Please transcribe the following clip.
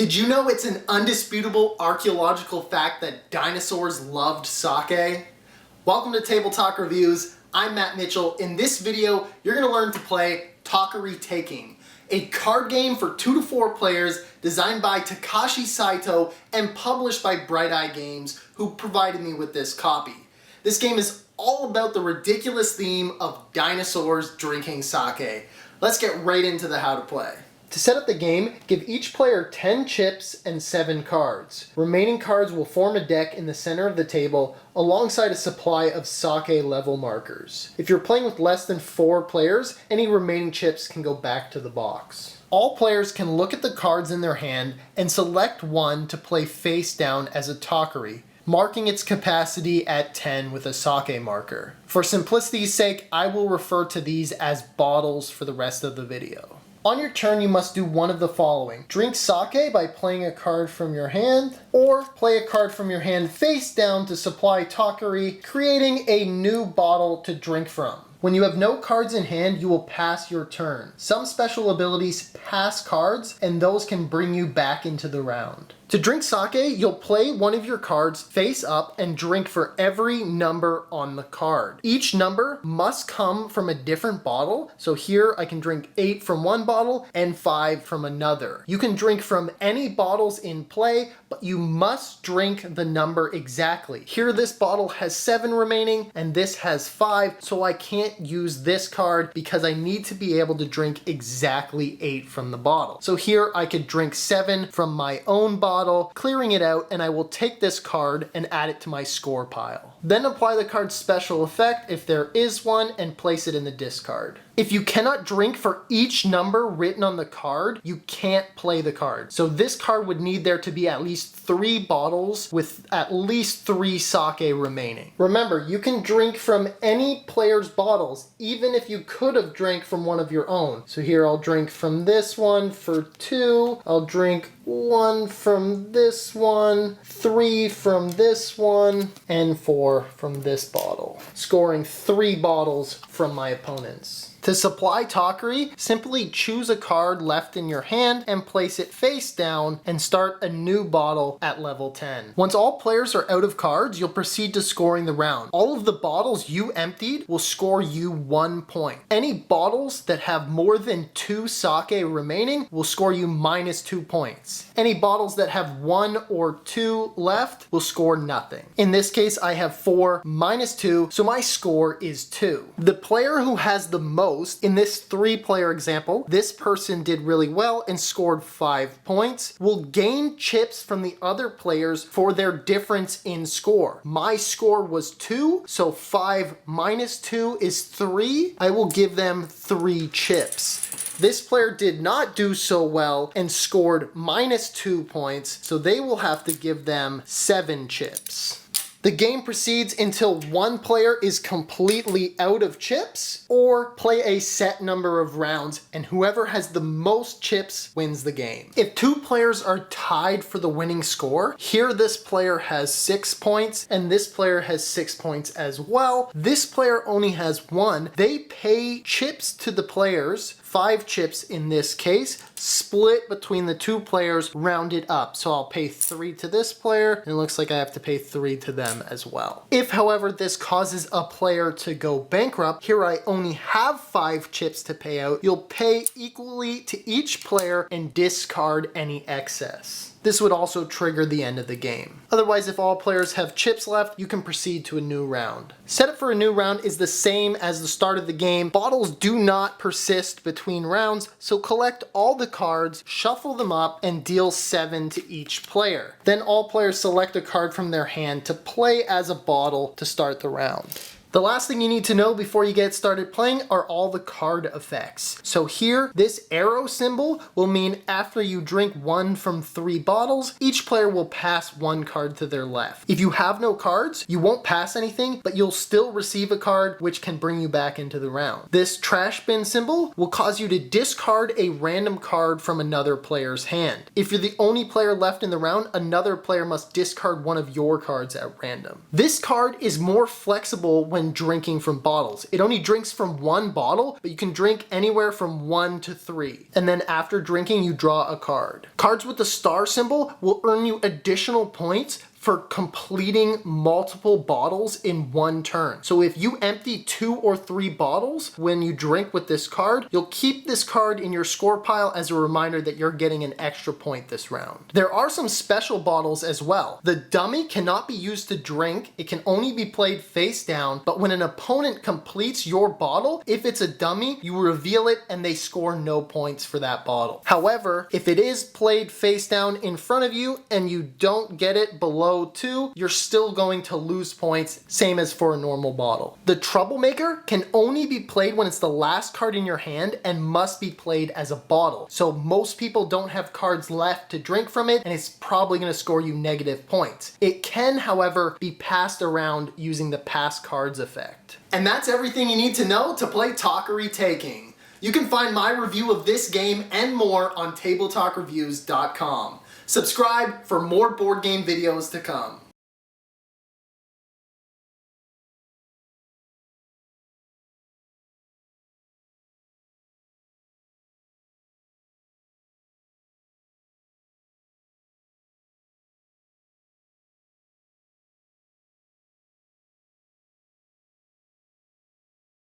Did you know it's an undisputable archaeological fact that dinosaurs loved sake? Welcome to Table Talk Reviews. I'm Matt Mitchell. In this video, you're going to learn to play Tokkuri Taking, a card game for 2 to 4 players designed by Takashi Saito and published by Bright Eye Games, who provided me with this copy. This game is all about the ridiculous theme of dinosaurs drinking sake. Let's get right into the how to play. To set up the game, give each player 10 chips and 7 cards. Remaining cards will form a deck in the center of the table alongside a supply of sake level markers. If you're playing with less than 4 players, any remaining chips can go back to the box. All players can look at the cards in their hand and select one to play face down as a Tokkuri, marking its capacity at 10 with a sake marker. For simplicity's sake, I will refer to these as bottles for the rest of the video. On your turn, you must do one of the following. Drink sake by playing a card from your hand, or play a card from your hand face down to supply Tokkuri, creating a new bottle to drink from. When you have no cards in hand, you will pass your turn. Some special abilities pass cards, and those can bring you back into the round. To drink sake, you'll play one of your cards face up and drink for every number on the card. Each number must come from a different bottle, so here I can drink 8 from one bottle and 5 from another. You can drink from any bottles in play, but you must drink the number exactly. Here this bottle has 7 remaining and this has 5, so I can't use this card because I need to be able to drink exactly 8 from the bottle. So here I could drink 7 from my own bottle, clearing it out, and I will take this card and add it to my score pile. Then apply the card's special effect if there is one and place it in the discard. If you cannot drink for each number written on the card, you can't play the card. So this card would need there to be at least 3 bottles with at least 3 sake remaining. Remember, you can drink from any player's bottles, even if you could have drank from one of your own. So here I'll drink from this one for 2, I'll drink 1 from this one, 3 from this one, and 4 from this bottle, scoring 3 bottles from my opponents. To supply Tokkuri, simply choose a card left in your hand and place it face down and start a new bottle at level 10. Once all players are out of cards, you'll proceed to scoring the round. All of the bottles you emptied will score you 1 point. Any bottles that have more than 2 sake remaining will score you -2 points. Any bottles that have 1 or 2 left will score nothing. In this case, I have 4 -2, so my score is 2. The player who has the most, in this 3-player example, this person did really well and scored 5 points, will gain chips from the other players for their difference in score. My score was 2, so 5 -2 is 3. I will give them 3 chips. This player did not do so well and scored -2 points, so they will have to give them 7 chips. The game proceeds until one player is completely out of chips, or play a set number of rounds, and whoever has the most chips wins the game. If 2 players are tied for the winning score, here this player has 6 points, and this player has 6 points as well. This player only has 1. They pay chips to the players, 5 chips in this case, split between the 2 players, rounded up. So I'll pay 3 to this player, and it looks like I have to pay 3 to them as well. If, however, this causes a player to go bankrupt, here I only have 5 chips to pay out. You'll pay equally to each player and discard any excess. This would also trigger the end of the game. Otherwise, if all players have chips left, you can proceed to a new round. Setup for a new round is the same as the start of the game. Bottles do not persist between rounds, so collect all the cards, shuffle them up, and deal 7 to each player. Then all players select a card from their hand to play as a bottle to start the round. The last thing you need to know before you get started playing are all the card effects. So here, this arrow symbol will mean after you drink 1 from 3 bottles, each player will pass 1 card to their left. If you have no cards, you won't pass anything, but you'll still receive a card which can bring you back into the round. This trash bin symbol will cause you to discard a random card from another player's hand. If you're the only player left in the round, another player must discard one of your cards at random. This card is more flexible when when drinking from bottles. It only drinks from one bottle, but you can drink anywhere from 1 to 3. And then after drinking, you draw a card. Cards with the star symbol will earn you additional points for completing multiple bottles in one turn. So if you empty 2 or 3 bottles when you drink with this card, you'll keep this card in your score pile as a reminder that you're getting an extra point this round. There are some special bottles as well. The dummy cannot be used to drink. It can only be played face down, but when an opponent completes your bottle, if it's a dummy, you reveal it and they score no points for that bottle. However, if it is played face down in front of you and you don't get it below 2, you're still going to lose points, same as for a normal bottle. The Troublemaker can only be played when it's the last card in your hand and must be played as a bottle. So most people don't have cards left to drink from it, and it's probably going to score you negative points. It can, however, be passed around using the pass cards effect. And that's everything you need to know to play Tokkuri Taking. You can find my review of this game and more on tabletalkreviews.com. Subscribe for more board game videos to come.